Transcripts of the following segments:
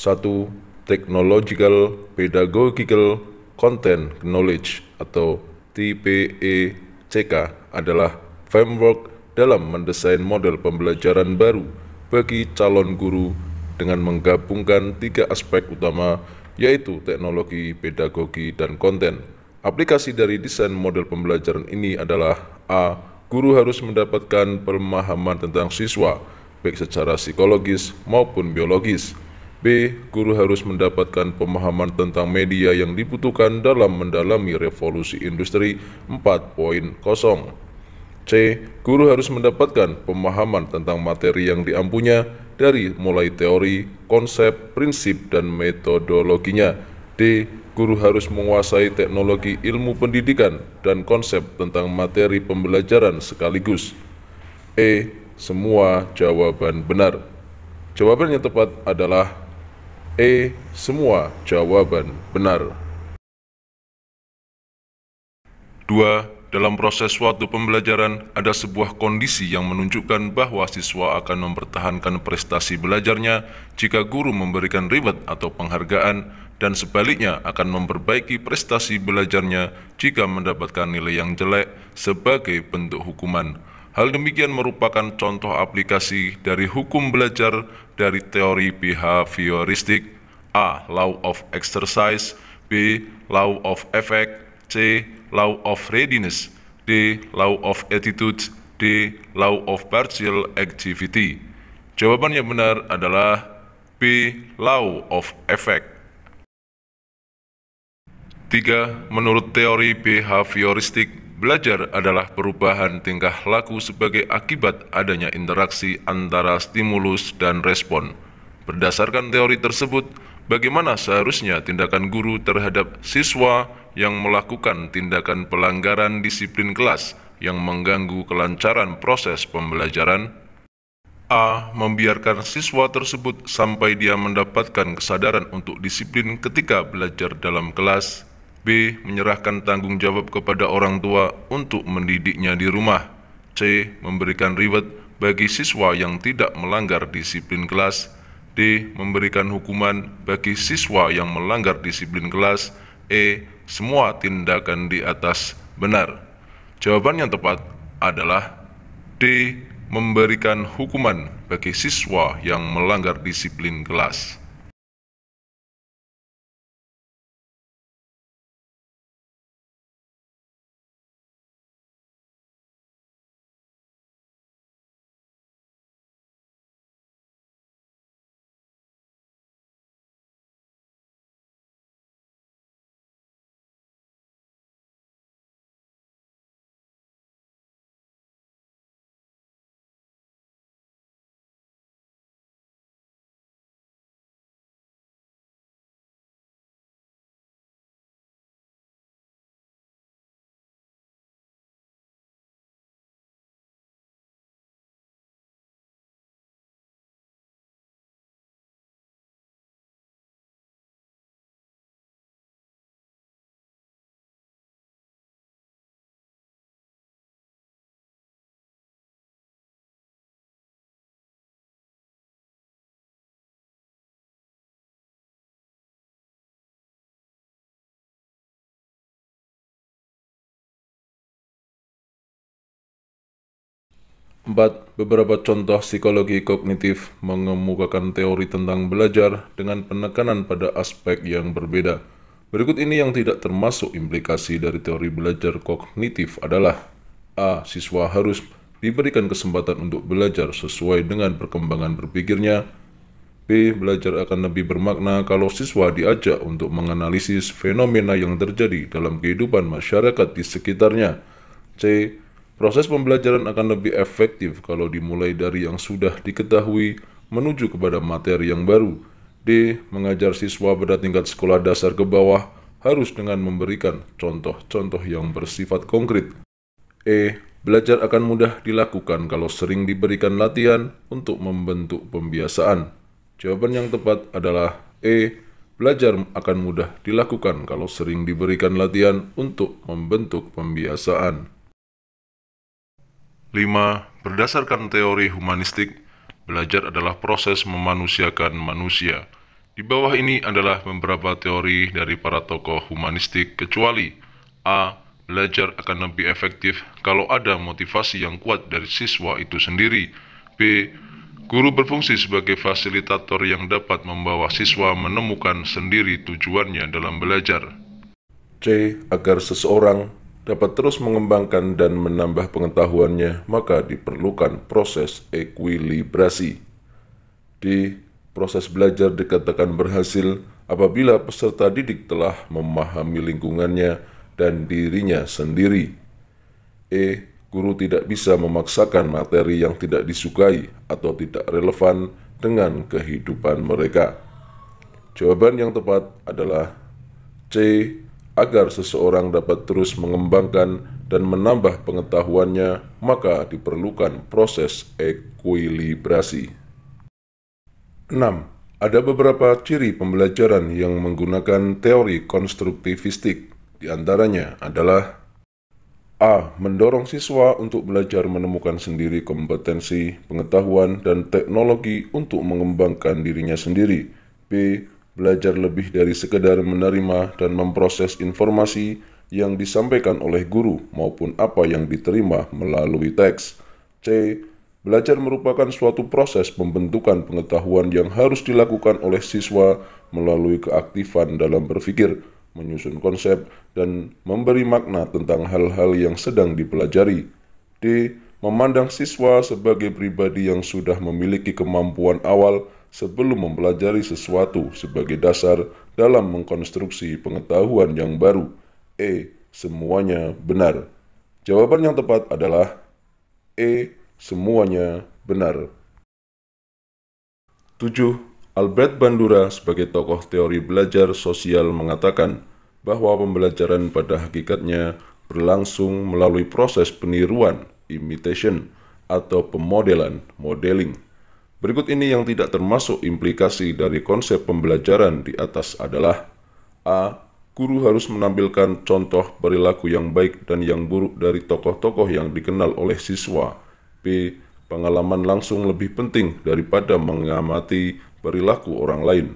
1. Technological Pedagogical Content Knowledge atau TPECK adalah framework dalam mendesain model pembelajaran baru bagi calon guru dengan menggabungkan 3 aspek utama, yaitu teknologi, pedagogi, dan konten. Aplikasi dari desain model pembelajaran ini adalah A. Guru harus mendapatkan pemahaman tentang siswa, baik secara psikologis maupun biologis. B. Guru harus mendapatkan pemahaman tentang media yang dibutuhkan dalam mendalami revolusi industri 4.0. C. Guru harus mendapatkan pemahaman tentang materi yang diampunya dari mulai teori, konsep, prinsip, dan metodologinya. D. Guru harus menguasai teknologi ilmu pendidikan dan konsep tentang materi pembelajaran sekaligus. E. Semua jawaban benar. Jawaban yang tepat adalah E. Semua jawaban benar. 2. Dalam proses suatu pembelajaran, ada sebuah kondisi yang menunjukkan bahwa siswa akan mempertahankan prestasi belajarnya jika guru memberikan reward atau penghargaan, dan sebaliknya akan memperbaiki prestasi belajarnya jika mendapatkan nilai yang jelek sebagai bentuk hukuman. Hal demikian merupakan contoh aplikasi dari hukum belajar dari teori behavioristik. A. Law of exercise. B. Law of effect. C. Law of readiness. D. Law of attitude. D. Law of partial activity. Jawaban yang benar adalah B. Law of effect. 3. Menurut teori behavioristik, belajar adalah perubahan tingkah laku sebagai akibat adanya interaksi antara stimulus dan respon. Berdasarkan teori tersebut, bagaimana seharusnya tindakan guru terhadap siswa yang melakukan tindakan pelanggaran disiplin kelas yang mengganggu kelancaran proses pembelajaran? A. Membiarkan siswa tersebut sampai dia mendapatkan kesadaran untuk disiplin ketika belajar dalam kelas. B. Menyerahkan tanggung jawab kepada orang tua untuk mendidiknya di rumah. C. Memberikan reward bagi siswa yang tidak melanggar disiplin kelas. D. Memberikan hukuman bagi siswa yang melanggar disiplin kelas. E. Semua tindakan di atas benar. Jawaban yang tepat adalah D. Memberikan hukuman bagi siswa yang melanggar disiplin kelas. Empat, beberapa contoh psikologi kognitif mengemukakan teori tentang belajar dengan penekanan pada aspek yang berbeda. Berikut ini yang tidak termasuk implikasi dari teori belajar kognitif adalah: A. Siswa harus diberikan kesempatan untuk belajar sesuai dengan perkembangan berpikirnya. B. Belajar akan lebih bermakna kalau siswa diajak untuk menganalisis fenomena yang terjadi dalam kehidupan masyarakat di sekitarnya. C. Proses pembelajaran akan lebih efektif kalau dimulai dari yang sudah diketahui menuju kepada materi yang baru. D. Mengajar siswa pada tingkat sekolah dasar ke bawah harus dengan memberikan contoh-contoh yang bersifat konkret. E. Belajar akan mudah dilakukan kalau sering diberikan latihan untuk membentuk pembiasaan. Jawaban yang tepat adalah E. Belajar akan mudah dilakukan kalau sering diberikan latihan untuk membentuk pembiasaan. 5. Berdasarkan teori humanistik, belajar adalah proses memanusiakan manusia. Di bawah ini adalah beberapa teori dari para tokoh humanistik kecuali A. Belajar akan lebih efektif kalau ada motivasi yang kuat dari siswa itu sendiri. B. Guru berfungsi sebagai fasilitator yang dapat membawa siswa menemukan sendiri tujuannya dalam belajar. C. Agar seseorang dapat terus mengembangkan dan menambah pengetahuannya, maka diperlukan proses ekuilibrasi. D. Proses belajar dikatakan berhasil apabila peserta didik telah memahami lingkungannya dan dirinya sendiri. E. Guru tidak bisa memaksakan materi yang tidak disukai atau tidak relevan dengan kehidupan mereka. Jawaban yang tepat adalah C. Agar seseorang dapat terus mengembangkan dan menambah pengetahuannya, maka diperlukan proses ekuilibrasi. 6. Ada beberapa ciri pembelajaran yang menggunakan teori konstruktivistik. Di antaranya adalah A. Mendorong siswa untuk belajar menemukan sendiri kompetensi, pengetahuan, dan teknologi untuk mengembangkan dirinya sendiri. B. Belajar lebih dari sekedar menerima dan memproses informasi yang disampaikan oleh guru maupun apa yang diterima melalui teks. C. Belajar merupakan suatu proses pembentukan pengetahuan yang harus dilakukan oleh siswa melalui keaktifan dalam berpikir, menyusun konsep, dan memberi makna tentang hal-hal yang sedang dipelajari. D. Memandang siswa sebagai pribadi yang sudah memiliki kemampuan awal sebelum mempelajari sesuatu sebagai dasar dalam mengkonstruksi pengetahuan yang baru. E. Semuanya benar. Jawaban yang tepat adalah E. Semuanya benar. 7. Albert Bandura sebagai tokoh teori belajar sosial mengatakan bahwa pembelajaran pada hakikatnya berlangsung melalui proses peniruan, imitation, atau pemodelan, modeling. Berikut ini yang tidak termasuk implikasi dari konsep pembelajaran di atas adalah A. Guru harus menampilkan contoh perilaku yang baik dan yang buruk dari tokoh-tokoh yang dikenal oleh siswa. B. Pengalaman langsung lebih penting daripada mengamati perilaku orang lain.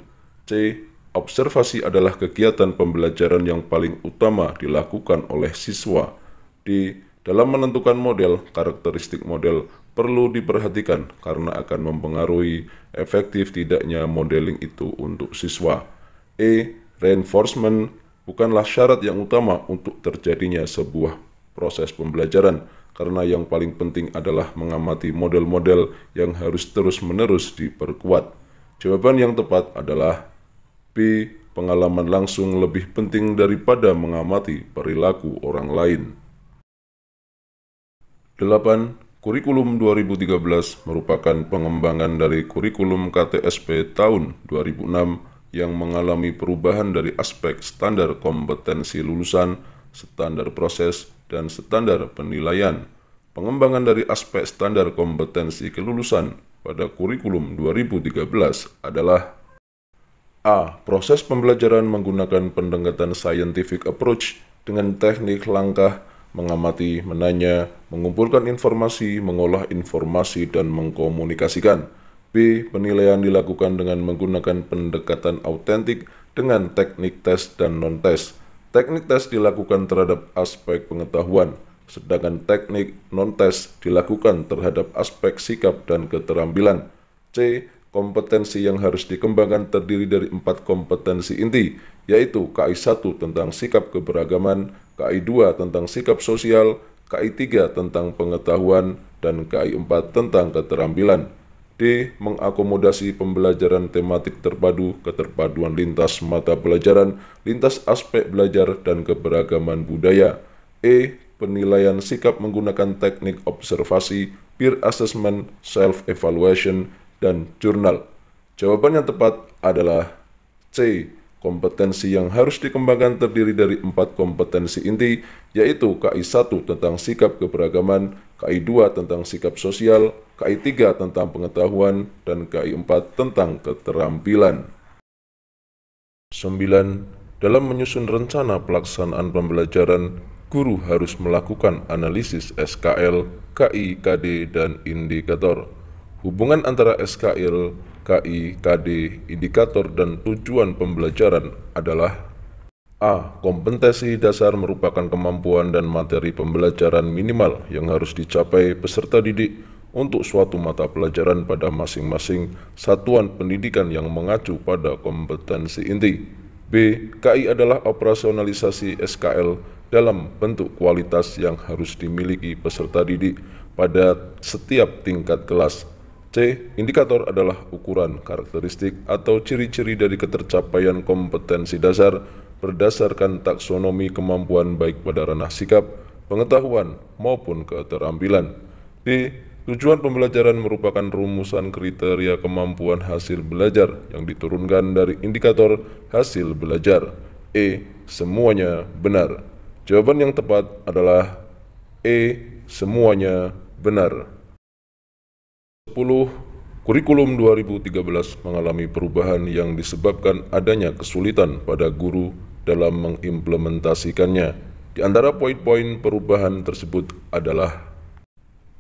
C. Observasi adalah kegiatan pembelajaran yang paling utama dilakukan oleh siswa. D. Dalam menentukan model, karakteristik model perlu diperhatikan karena akan mempengaruhi efektif tidaknya modeling itu untuk siswa. E. Reinforcement bukanlah syarat yang utama untuk terjadinya sebuah proses pembelajaran, karena yang paling penting adalah mengamati model-model yang harus terus-menerus diperkuat. Jawaban yang tepat adalah B. Pengalaman langsung lebih penting daripada mengamati perilaku orang lain. 8. Kurikulum 2013 merupakan pengembangan dari kurikulum KTSP tahun 2006 yang mengalami perubahan dari aspek standar kompetensi lulusan, standar proses, dan standar penilaian. Pengembangan dari aspek standar kompetensi kelulusan pada kurikulum 2013 adalah A. Proses pembelajaran menggunakan pendekatan scientific approach dengan teknik langkah, mengamati, menanya, mengumpulkan informasi, mengolah informasi, dan mengkomunikasikan. B. Penilaian dilakukan dengan menggunakan pendekatan autentik dengan teknik tes dan non-tes. Teknik tes dilakukan terhadap aspek pengetahuan, sedangkan teknik non-tes dilakukan terhadap aspek sikap dan keterampilan. C. Kompetensi yang harus dikembangkan terdiri dari 4 kompetensi inti, yaitu KI 1 tentang sikap keberagaman, KI 2 tentang sikap sosial, KI 3 tentang pengetahuan, dan KI 4 tentang keterampilan. D. Mengakomodasi pembelajaran tematik terpadu, keterpaduan lintas mata pelajaran, lintas aspek belajar, dan keberagaman budaya. E. Penilaian sikap menggunakan teknik observasi, peer assessment, self-evaluation, dan jurnal. Jawaban yang tepat adalah C. Kompetensi yang harus dikembangkan terdiri dari 4 kompetensi inti, yaitu KI 1 tentang sikap keberagaman, KI 2 tentang sikap sosial, KI 3 tentang pengetahuan, dan KI 4 tentang keterampilan. 9. Dalam menyusun rencana pelaksanaan pembelajaran, guru harus melakukan analisis SKL, KI, KD, dan indikator. Hubungan antara SKL, KI, KD, indikator, dan tujuan pembelajaran adalah: A. Kompetensi dasar merupakan kemampuan dan materi pembelajaran minimal yang harus dicapai peserta didik untuk suatu mata pelajaran pada masing-masing satuan pendidikan yang mengacu pada kompetensi inti. B. KI adalah operasionalisasi SKL dalam bentuk kualitas yang harus dimiliki peserta didik pada setiap tingkat kelas. C. Indikator adalah ukuran, karakteristik, atau ciri-ciri dari ketercapaian kompetensi dasar berdasarkan taksonomi kemampuan baik pada ranah sikap, pengetahuan, maupun keterampilan. D. Tujuan pembelajaran merupakan rumusan kriteria kemampuan hasil belajar yang diturunkan dari indikator hasil belajar. E. Semuanya benar. Jawaban yang tepat adalah E. Semuanya benar. 10. Kurikulum 2013 mengalami perubahan yang disebabkan adanya kesulitan pada guru dalam mengimplementasikannya. Di antara poin-poin perubahan tersebut adalah: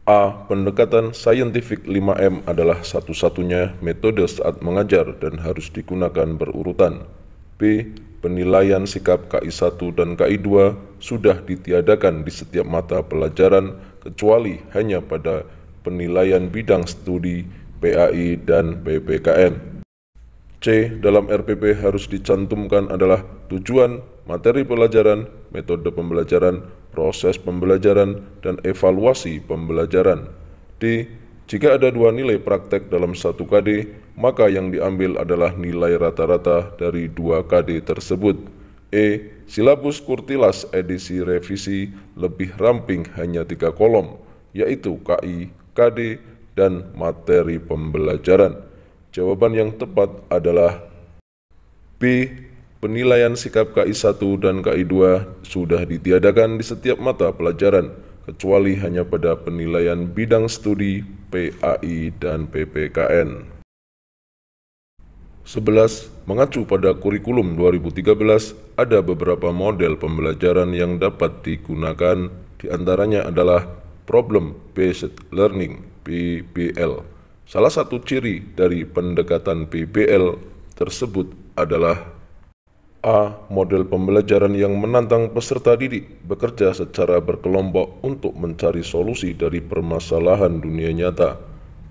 A. Pendekatan saintifik 5M adalah satu-satunya metode saat mengajar dan harus digunakan berurutan. B. Penilaian sikap KI1 dan KI2 sudah ditiadakan di setiap mata pelajaran kecuali hanya pada penilaian bidang studi, PAI, dan PPKN. C. Dalam RPP harus dicantumkan adalah tujuan, materi pelajaran, metode pembelajaran, proses pembelajaran, dan evaluasi pembelajaran. D. Jika ada 2 nilai praktek dalam 1 KD, maka yang diambil adalah nilai rata-rata dari 2 KD tersebut. E. Silabus Kurtilas edisi revisi lebih ramping hanya 3 kolom, yaitu KI, KD, dan materi pembelajaran. Jawaban yang tepat adalah B. Penilaian sikap KI1 dan KI2 sudah ditiadakan di setiap mata pelajaran, kecuali hanya pada penilaian bidang studi, PAI, dan PPKN. 11. Mengacu pada kurikulum 2013, ada beberapa model pembelajaran yang dapat digunakan, diantaranya adalah Problem Based Learning, PBL. Salah satu ciri dari pendekatan PBL tersebut adalah: A. Model pembelajaran yang menantang peserta didik bekerja secara berkelompok untuk mencari solusi dari permasalahan dunia nyata.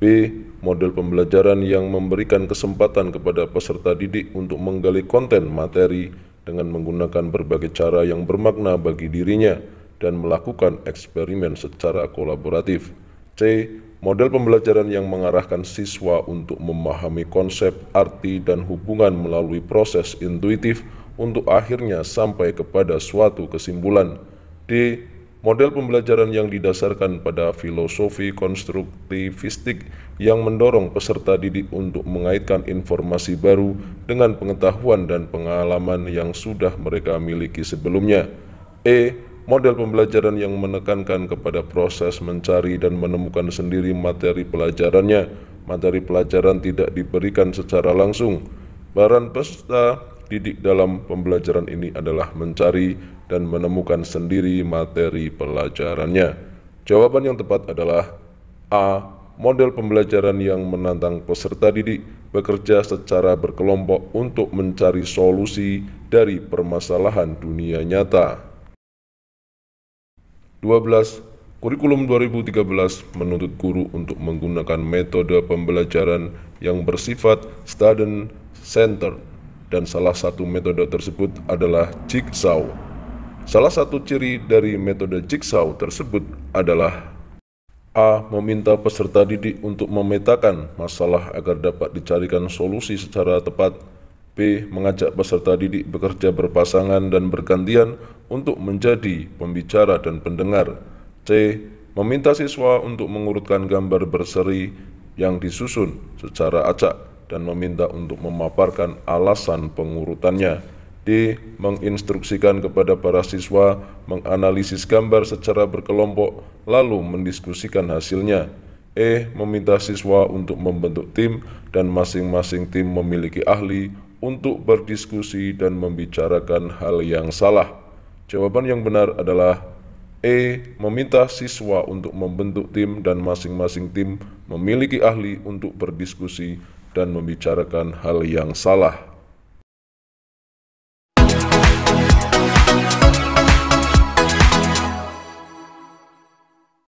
B. Model pembelajaran yang memberikan kesempatan kepada peserta didik untuk menggali konten materi dengan menggunakan berbagai cara yang bermakna bagi dirinya dan melakukan eksperimen secara kolaboratif. C. Model pembelajaran yang mengarahkan siswa untuk memahami konsep, arti, dan hubungan melalui proses intuitif untuk akhirnya sampai kepada suatu kesimpulan. D. Model pembelajaran yang didasarkan pada filosofi konstruktivistik yang mendorong peserta didik untuk mengaitkan informasi baru dengan pengetahuan dan pengalaman yang sudah mereka miliki sebelumnya. E. Model pembelajaran yang menekankan kepada proses mencari dan menemukan sendiri materi pelajarannya. Materi pelajaran tidak diberikan secara langsung. Peran peserta didik dalam pembelajaran ini adalah mencari dan menemukan sendiri materi pelajarannya. Jawaban yang tepat adalah A. Model pembelajaran yang menantang peserta didik bekerja secara berkelompok untuk mencari solusi dari permasalahan dunia nyata. 12. Kurikulum 2013 menuntut guru untuk menggunakan metode pembelajaran yang bersifat student-centered, dan salah satu metode tersebut adalah Jigsaw. Salah satu ciri dari metode Jigsaw tersebut adalah: A. Meminta peserta didik untuk memetakan masalah agar dapat dicarikan solusi secara tepat. B. Mengajak peserta didik bekerja berpasangan dan bergantian untuk menjadi pembicara dan pendengar. C. Meminta siswa untuk mengurutkan gambar berseri yang disusun secara acak dan meminta untuk memaparkan alasan pengurutannya. D. Menginstruksikan kepada para siswa menganalisis gambar secara berkelompok lalu mendiskusikan hasilnya. E. Meminta siswa untuk membentuk tim dan masing-masing tim memiliki ahli untuk berdiskusi dan membicarakan hal yang salah. Jawaban yang benar adalah E. Meminta siswa untuk membentuk tim dan masing-masing tim memiliki ahli untuk berdiskusi dan membicarakan hal yang salah.